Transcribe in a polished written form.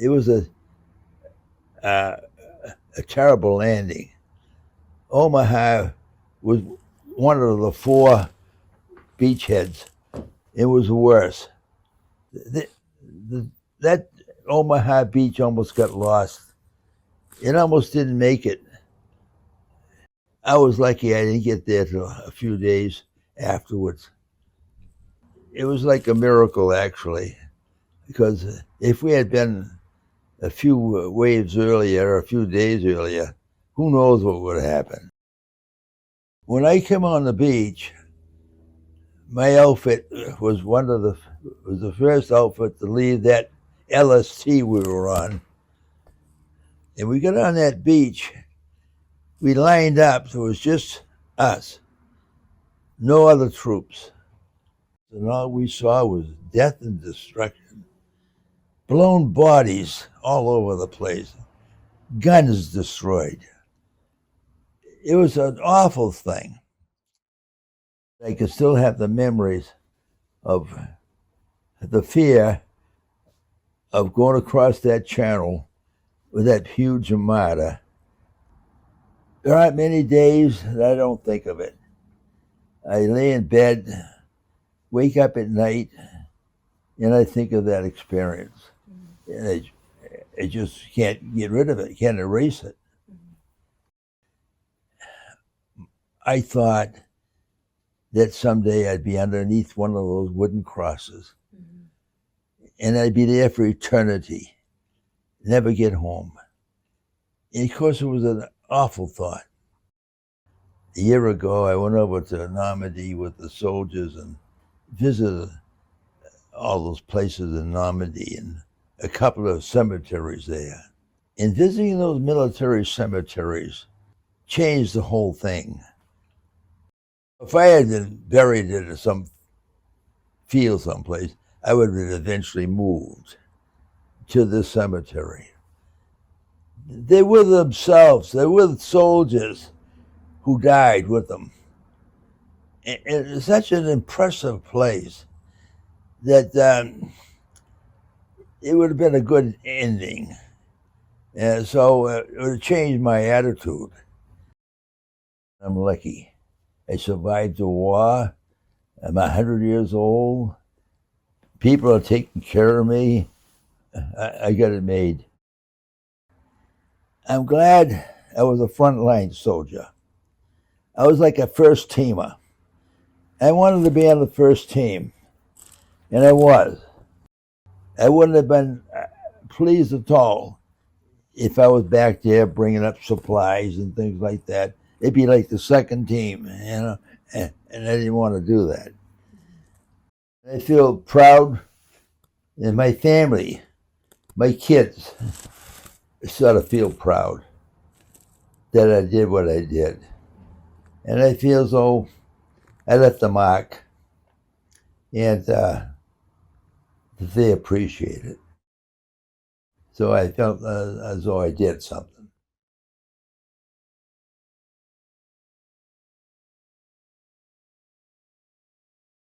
It was uh, a terrible landing. Omaha was one of the 4 beachheads. It was worse. That Omaha beach almost got lost. It almost didn't make it. I was lucky I didn't get there till a few days afterwards. It was like a miracle, actually, because if we had been a few waves earlier, or a few days earlier, who knows what would have happened. When I came on the beach, my outfit was the first outfit to leave that LST we were on. And we got on that beach, we lined up, so it was just us, no other troops. And all we saw was death and destruction. Blown bodies all over the place, guns destroyed. It was an awful thing. I can still have the memories of the fear of going across that channel with that huge armada. There aren't many days that I don't think of it. I lay in bed, wake up at night, and I think of that experience. And I just can't get rid of it, can't erase it. I thought that someday I'd be underneath one of those wooden crosses, and I'd be there for eternity, never get home. And of course, it was an awful thought. A year ago, I went over to Normandy with the soldiers and visited all those places in Normandy and a couple of cemeteries there. And visiting those military cemeteries changed the whole thing. If I had been buried in some field someplace, I would have been eventually moved to this cemetery. They were themselves, they were soldiers who died with them. And it's such an impressive place that it would have been a good ending. And so it would have changed my attitude. I'm lucky. I survived the war. I'm 100 years old. People are taking care of me. I got it made. I'm glad I was a frontline soldier. I was like a first teamer. I wanted to be on the first team, and I was. I wouldn't have been pleased at all if I was back there bringing up supplies and things like that. It'd be like the second team, and I didn't want to do that. I feel proud, and my family, my kids, sort of feel proud that I did what I did. And I feel as though I left a mark, and they appreciate it. So I felt as though I did something.